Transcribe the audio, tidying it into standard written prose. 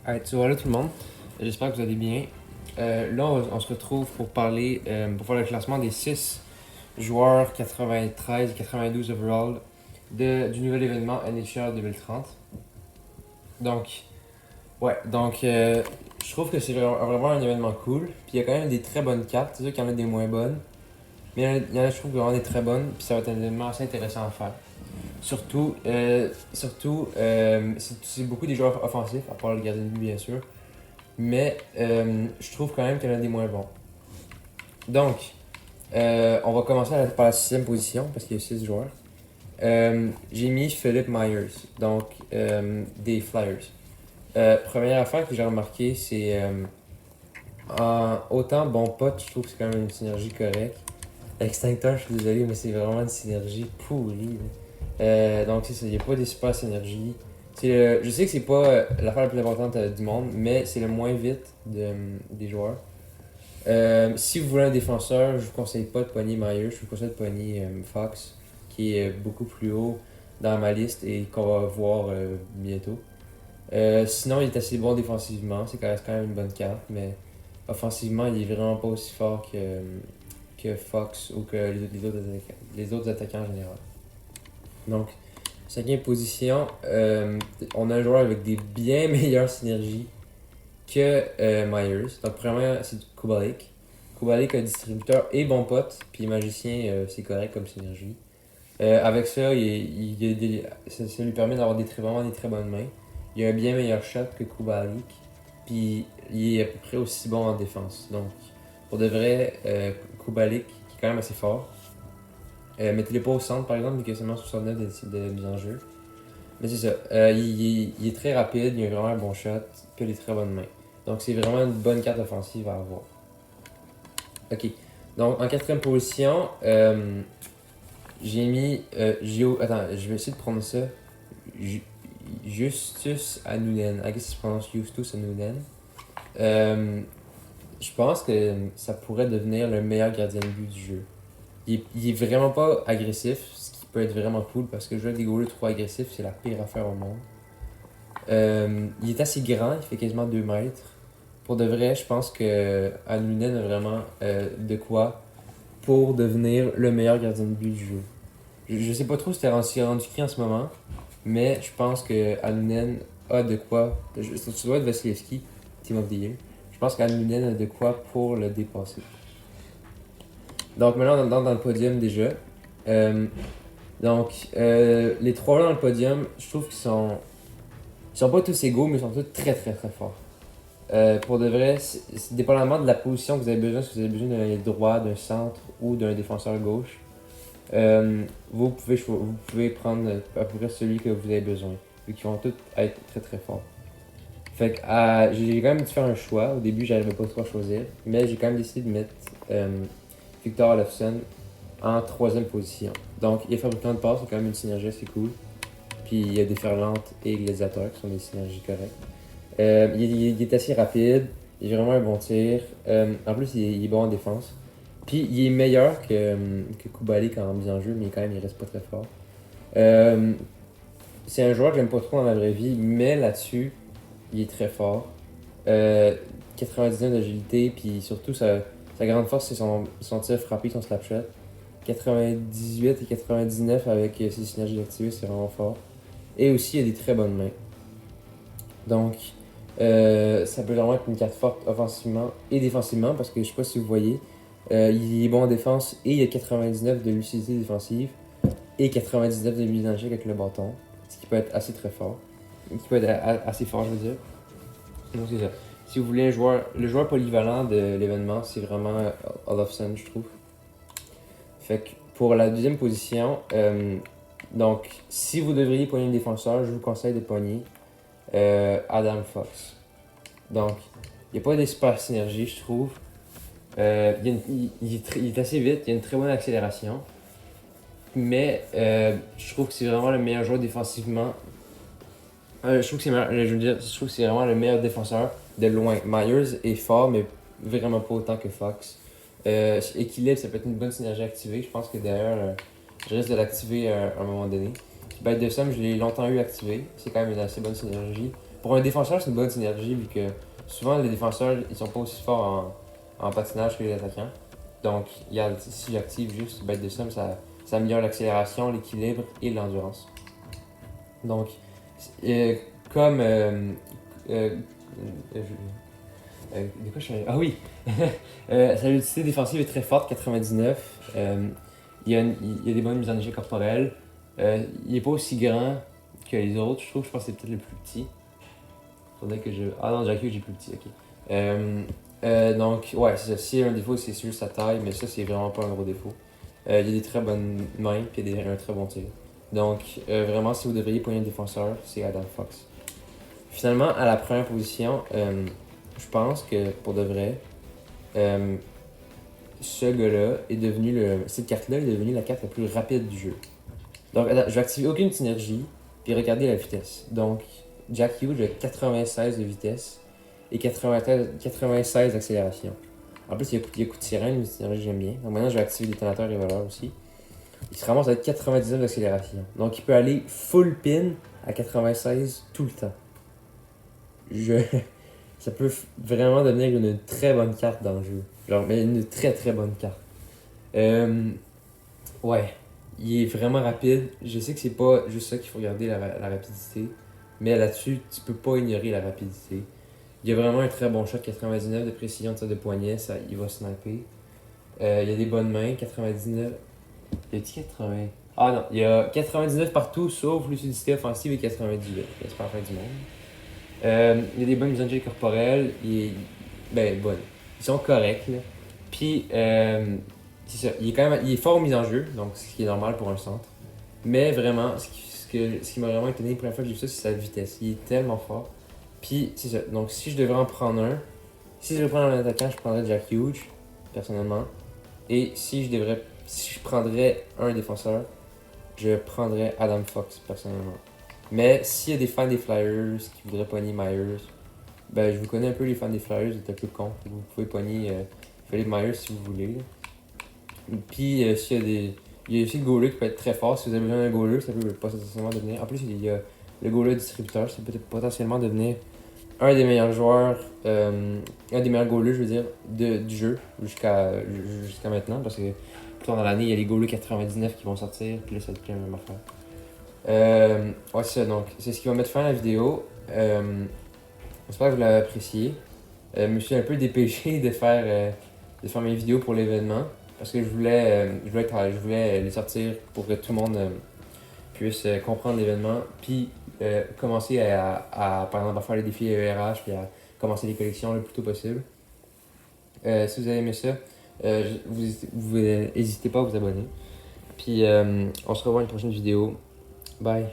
Alright, so voilà tout le monde. J'espère que vous allez bien. Là, on se retrouve pour parler, pour faire le classement des 6 joueurs 93 et 92 overall du nouvel événement NHL 2030. Donc, je trouve que c'est vraiment un événement cool. Puis il y a quand même des très bonnes cartes. C'est sûr qu'il y en a des moins bonnes. Mais il y en a, je trouve, vraiment des très bonnes. Puis ça va être un événement assez intéressant à faire. C'est beaucoup des joueurs offensifs, à part le gardien de but, bien sûr. Mais je trouve quand même qu'il y en a des moins bons. Donc, on va commencer par la sixième position, parce qu'il y a 6 joueurs. J'ai mis Philip Myers, donc des Flyers. Première affaire que j'ai remarqué, c'est autant bon pote, je trouve que c'est quand même une synergie correcte. Extincteur, je suis désolé, mais c'est vraiment une synergie pourrie. Donc, c'est ça, il n'y a pas des super synergies. Je sais que c'est pas l'affaire la plus importante du monde, mais c'est le moins vite des joueurs. Si vous voulez un défenseur, je vous conseille pas de pogner Myers, je vous conseille de pogner Fox, qui est beaucoup plus haut dans ma liste et qu'on va voir bientôt. Sinon, il est assez bon défensivement, c'est quand même une bonne carte, mais offensivement, il est vraiment pas aussi fort que Fox ou que les autres attaquants en général. Donc, cinquième position, on a un joueur avec des bien meilleures synergies que Myers. Donc, premièrement, c'est Kubalik. Kubalik, un distributeur et bon pote, puis magicien, c'est correct comme synergie. Avec ça, ça lui permet d'avoir vraiment des très bonnes mains. Il a un bien meilleur shot que Kubalik, puis il est à peu près aussi bon en défense. Donc, pour de vrai, Kubalik, qui est quand même assez fort. Mettez-le pas au centre, par exemple, vu qu'il y a seulement 69 de mise en jeu. Mais c'est ça. Il est très rapide, il a vraiment un bon shot, puis il a des très bonnes mains. Donc c'est vraiment une bonne carte offensive à avoir. Ok. Donc en quatrième position, j'ai mis Attends, je vais essayer de prendre ça. Justus Anunen. I guess ça se prononce Justus Anunen. Je pense que ça pourrait devenir le meilleur gardien de but du jeu. Il est vraiment pas agressif, ce qui peut être vraiment cool parce que jouer avec des goalers trop agressifs, c'est la pire affaire au monde. Il est assez grand, il fait quasiment 2 mètres. Pour de vrai, je pense que Anunen a vraiment de quoi pour devenir le meilleur gardien de but du jeu. Je sais pas trop si t'es rendu qui en ce moment, mais je pense que Anunen a de quoi. Ça doit être Vasilevski, Team of the Year. Je pense qu'Anunen a de quoi pour le dépasser. Donc maintenant, on est dans le podium déjà. Les trois dans le podium, je trouve qu'ils sont pas tous égaux, mais ils sont tous très très très forts. Pour de vrai, c'est dépendamment de la position que vous avez besoin, si vous avez besoin d'un droit, d'un centre ou d'un défenseur gauche, vous pouvez prendre à peu près celui que vous avez besoin, vu qu'ils vont tous être très très forts. Fait que j'ai quand même dû faire un choix. Au début, j'arrivais pas trop à choisir, mais j'ai quand même décidé de mettre Victor Olofsson en troisième position. Donc, il est fabricant de passes, c'est quand même une synergie assez cool. Puis il y a Déferlante et Gladiateur qui sont des synergies correctes. Il est assez rapide, il a vraiment un bon tir. En plus, il est bon en défense. Puis il est meilleur que Kubalik en mise en jeu, mais quand même, il reste pas très fort. C'est un joueur que j'aime pas trop dans la vraie vie, mais là-dessus, il est très fort. 99 d'agilité, puis surtout, sa grande force, c'est son tir frappé, son slapshot. 98 et 99 avec ses synergies activées, c'est vraiment fort. Et aussi, il a des très bonnes mains. Donc, ça peut vraiment être une carte forte offensivement et défensivement, parce que je sais pas si vous voyez, il est bon en défense et il a 99 de lucidité défensive et 99 de mise en jeu avec le bâton, ce qui peut être assez très fort. Qui peut être assez fort, je veux dire. Donc, c'est ça. Si vous voulez le joueur polyvalent de l'événement, c'est vraiment Olofsson, je trouve. Fait que pour la deuxième position, donc si vous devriez pogner un défenseur, je vous conseille de pogner Adam Fox. Donc, il n'y a pas de super synergie, je trouve. Il est assez vite, il a une très bonne accélération. Mais je trouve que c'est vraiment le meilleur joueur défensivement. Je trouve que c'est vraiment le meilleur défenseur de loin. Myers est fort, mais vraiment pas autant que Fox. Équilibre, ça peut être une bonne synergie activée. Je pense que d'ailleurs, je risque de l'activer à un moment donné. Bête de somme, je l'ai longtemps eu activé. C'est quand même une assez bonne synergie. pour un défenseur, c'est une bonne synergie vu que souvent les défenseurs ils sont pas aussi forts en patinage que les attaquants. Donc, si j'active juste bête de somme, ça améliore l'accélération, l'équilibre et l'endurance. Donc, euh, comme. De quoi je suis. Ah oui! Sa lucidité défensive est très forte, 99. Il y a des bonnes mises en échec corporelles. Il n'est pas aussi grand que les autres, je trouve. Je pense que c'est peut-être le plus petit. Faudrait que je. Ah non, Jack Hughes, j'ai plus petit, ok. Donc, ouais, c'est ça. S'il y a un défaut, c'est sûr sa taille, mais ça, c'est vraiment pas un gros défaut. Il y a des très bonnes mains, puis il y a un très bon tir. Donc, vraiment, si vous devriez poigner un défenseur, c'est Adam Fox. Finalement, à la première position, je pense que pour de vrai, ce gars-là est devenu cette carte-là est devenue la carte la plus rapide du jeu. Donc, je vais activer aucune synergie, puis regardez la vitesse. Donc, Jack Hughes a 96 de vitesse et 96 d'accélération. En plus, il y a coup de sirène, une synergie que j'aime bien. Donc maintenant, je vais activer détonateur et voleur aussi. Il se ramasse avec 99 d'accélération. Donc, il peut aller full pin à 96 tout le temps. Ça peut vraiment devenir une très bonne carte dans le jeu. Genre, mais une très très bonne carte. Ouais, il est vraiment rapide. Je sais que c'est pas juste ça qu'il faut regarder, la rapidité. Mais là-dessus, tu peux pas ignorer la rapidité. Il y a vraiment un très bon shot, 99 de précision de poignet, ça, il va sniper. Il y a des bonnes mains, 99. Il y a 80. Ah non, il y a 99 partout, sauf lucidité offensive et 98. C'est pas la fin du monde. Il y a des bonnes mises en jeu corporelles. Ben, bonnes. Ils sont corrects, là. Puis, c'est ça. Il est fort aux mises en jeu, donc ce qui est normal pour un centre. Mais vraiment, ce qui m'a vraiment étonné la première fois que j'ai vu ça, c'est sa vitesse. Il est tellement fort. Puis, c'est ça. Donc, si je devrais en prendre un, si je devrais prendre un attaquant, je prendrais Jack Hughes, personnellement. Et si je prendrais un défenseur, je prendrais Adam Fox, personnellement. Mais s'il y a des fans des Flyers qui voudraient pogner Myers, ben je vous connais un peu les fans des Flyers, vous êtes un peu con. Vous pouvez pogner Philippe Myers si vous voulez. Puis s'il y a des. Il y a aussi le goaler qui peut être très fort. Si vous avez besoin d'un goaler, ça peut potentiellement devenir. En plus, il y a le goaler distributeur, ça peut potentiellement devenir un des meilleurs joueurs, un des meilleurs goalers, je veux dire, du jeu jusqu'à maintenant. Parce que plus tard dans l'année, il y a les goalers 99 qui vont sortir, puis là, ça va être plus la même affaire. Ouais, c'est ça. Donc, c'est ce qui va mettre fin à la vidéo. J'espère que vous l'avez apprécié. Je me suis un peu dépêché de faire mes vidéos pour l'événement. Parce que je voulais les sortir pour que tout le monde puisse comprendre l'événement. Puis commencer par exemple, à faire les défis ERH, puis à commencer les collections le plus tôt possible. Si vous avez aimé ça, vous n'hésitez pas à vous abonner. Puis on se revoit dans une prochaine vidéo. Bye!